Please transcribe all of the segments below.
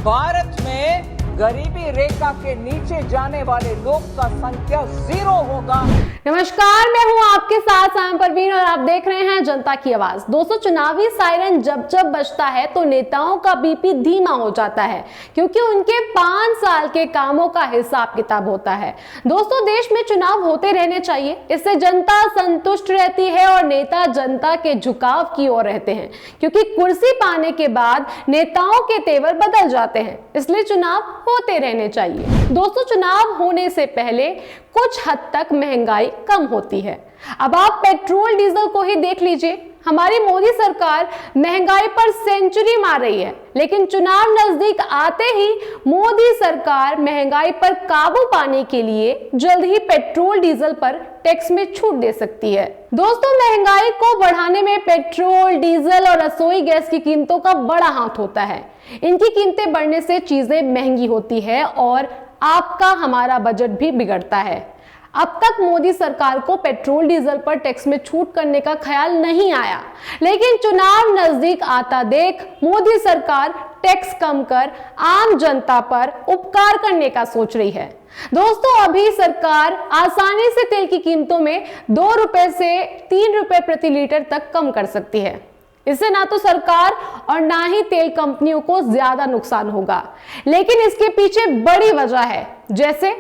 भारत में गरीबी रेखा के नीचे जाने वाले लोग का संख्या 0 होगा। नमस्कार, मैं हूं आपके साथ साम परवीन और आप देख रहे हैं जनता की आवाज। दोस्तों, चुनावी सायरन जब जब बजता है तो नेताओं का बीपी धीमा हो जाता है, क्योंकि उनके 5 साल के कामों का हिसाब किताब होता है। दोस्तों, देश में चुनाव होते रहने चाहिए, इससे जनता संतुष्ट रहती है और नेता जनता के झुकाव की ओर रहते हैं, क्योंकि कुर्सी पाने के बाद नेताओं के तेवर बदल जाते हैं, इसलिए चुनाव होते रहने चाहिए। दोस्तों, चुनाव होने से पहले कुछ हद तक महंगाई कम होती है। अब आप पेट्रोल डीजल को ही देख लीजिए, हमारी मोदी सरकार महंगाई पर सेंचुरी मार रही है, लेकिन चुनाव नजदीक आते ही मोदी सरकार महंगाई पर काबू पाने के लिए जल्द ही पेट्रोल डीजल पर टैक्स में छूट दे सकती है। दोस्तों, महंगाई को बढ़ाने में पेट्रोल, डीजल और रसोई गैस की कीमतों का बड़ा हाथ होता है। इनकी कीमतें बढ़ने से चीजें महंगी होती है और आपका हमारा बजट भी बिगड़ता है। अब तक मोदी सरकार को पेट्रोल डीजल पर टैक्स में छूट करने का ख्याल नहीं आया, लेकिन चुनाव नजदीक आता देख मोदी सरकार टैक्स कम कर आम जनता पर उपकार करने का सोच रही है। दोस्तों, अभी सरकार आसानी से तेल की कीमतों में 2 रुपए से 3 रुपए प्रति लीटर तक कम कर सकती है। इससे ना तो सरकार और ना ही तेल कंपनियों को ज्यादा नुकसान होगा, लेकिन इसके पीछे बड़ी वजह है, जैसे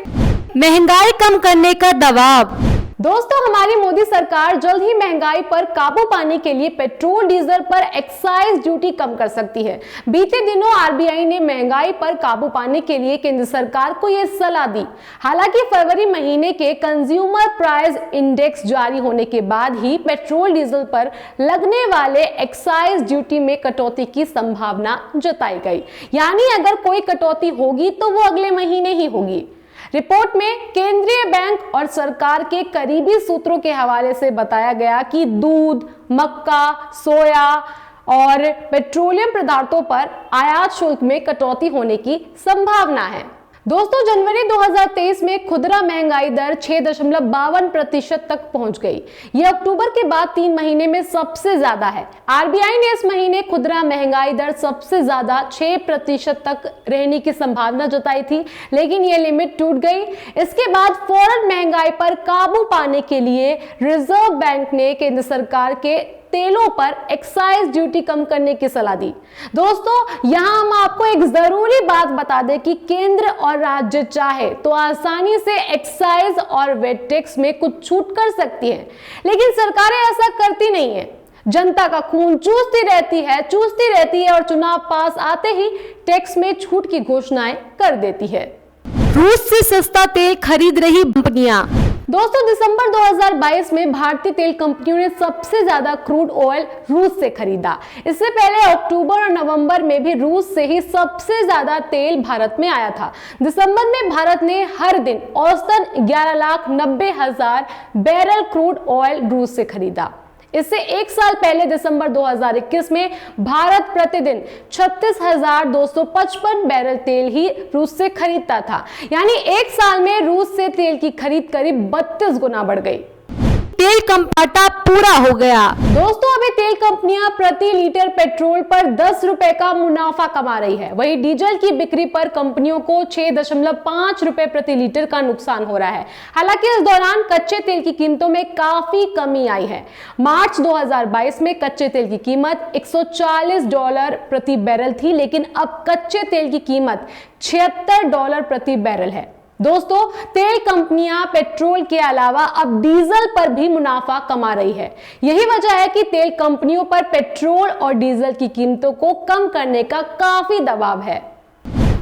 महंगाई कम करने का दबाव। दोस्तों, हमारी मोदी सरकार जल्द ही महंगाई पर काबू पाने के लिए पेट्रोल डीजल पर एक्साइज ड्यूटी कम कर सकती है। बीते दिनों आरबीआई ने महंगाई पर काबू पाने के लिए केंद्र सरकार को यह सलाह दी। हालांकि फरवरी महीने के कंज्यूमर प्राइस इंडेक्स जारी होने के बाद ही पेट्रोल डीजल पर लगने वाले एक्साइज ड्यूटी में कटौती की संभावना जताई गई, यानी अगर कोई कटौती होगी तो वो अगले महीने ही होगी। रिपोर्ट में केंद्रीय बैंक और सरकार के करीबी सूत्रों के हवाले से बताया गया कि दूध, मक्का, सोया और पेट्रोलियम पदार्थों पर आयात शुल्क में कटौती होने की संभावना है। दोस्तों, जनवरी 2023 में खुदरा महंगाई दर 6.52% तक पहुंच गई। यह अक्टूबर के बाद 3 महीने में सबसे ज्यादा है। आरबीआई ने इस महीने खुदरा महंगाई दर सबसे ज्यादा 6% तक रहने की संभावना जताई थी, लेकिन यह लिमिट टूट गई। इसके बाद फौरन महंगाई पर काबू पाने के लिए रिजर्व बैंक ने केंद्र सरकार के तेलों पर एक्साइज ड्यूटी कम करने की सलाह दी। दोस्तों, यहां हम आपको एक जरूरी बात बता दें कि केंद्र और राज्य चाहे तो आसानी से एक्साइज और वेट टैक्स में कुछ छूट कर सकती है, लेकिन सरकारें ऐसा करती नहीं है। जनता का खून चूसती रहती है और चुनाव पास आते ही टैक्स में छूट की घोषणाएं कर देती है। रूस से सस्ता तेल खरीद रही कंपनियां। दोस्तों, दिसंबर 2022 में भारतीय तेल कंपनियों ने सबसे ज्यादा क्रूड ऑयल रूस से खरीदा। इससे पहले अक्टूबर और नवंबर में भी रूस से ही सबसे ज्यादा तेल भारत में आया था। दिसंबर में भारत ने हर दिन औसतन 11,90,000 बैरल क्रूड ऑयल रूस से खरीदा। इससे 1 साल पहले दिसंबर 2021 में भारत प्रतिदिन 36,255 बैरल तेल ही रूस से खरीदता था, यानी 1 साल में रूस से तेल की खरीद करीब 32 गुना बढ़ गई। तेल घाटा पूरा हो गया। दोस्तों, अभी तेल कंपनियां प्रति लीटर पेट्रोल पर 10 रुपए का मुनाफा कमा रही है, वहीं डीजल की बिक्री पर कंपनियों को 6.5 रुपए प्रति लीटर का नुकसान हो रहा है। हालांकि इस दौरान कच्चे तेल की कीमतों में काफी कमी आई है। मार्च 2022 में कच्चे तेल की कीमत $140 प्रति बैरल थी, लेकिन अब कच्चे तेल की कीमत $76 प्रति बैरल है। दोस्तों, तेल कंपनियां पेट्रोल के अलावा अब डीजल पर भी मुनाफा कमा रही है। यही वजह है कि तेल कंपनियों पर पेट्रोल और डीजल की कीमतों को कम करने का काफी दबाव है।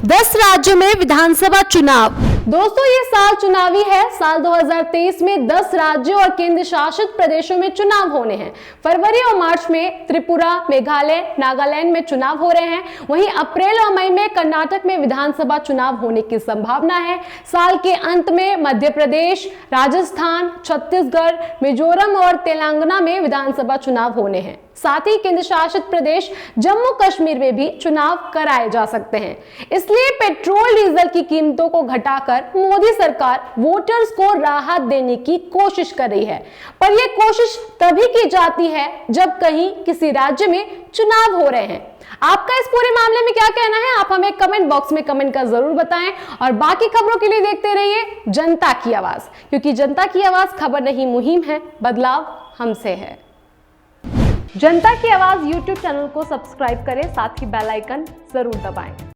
10 राज्यों में विधानसभा चुनाव। दोस्तों, ये साल चुनावी है। साल 2023 में 10 राज्यों और केंद्र शासित प्रदेशों में चुनाव होने हैं। फरवरी और मार्च में त्रिपुरा, मेघालय, नागालैंड में चुनाव हो रहे हैं। वहीं अप्रैल और मई में कर्नाटक में विधानसभा चुनाव होने की संभावना है। साल के अंत में मध्य प्रदेश, राजस्थान, छत्तीसगढ़, मिजोरम और तेलंगाना में विधानसभा चुनाव होने हैं। साथ ही केंद्र शासित प्रदेश जम्मू कश्मीर में भी चुनाव कराए जा सकते हैं। इसलिए पेट्रोल डीजल की कीमतों को घटाकर मोदी सरकार वोटर्स को राहत देने की कोशिश कर रही है, पर यह कोशिश तभी की जाती है जब कहीं किसी राज्य में चुनाव हो रहे हैं। आपका इस पूरे मामले में क्या कहना है, आप हमें कमेंट बॉक्स में कमेंट कर जरूर बताएं। और बाकी खबरों के लिए देखते रहिए जनता की आवाज, क्योंकि जनता की आवाज खबर नहीं मुहिम है, बदलाव हमसे है। जनता की आवाज YouTube चैनल को सब्सक्राइब करें, साथ ही बेल आइकन जरूर दबाएं।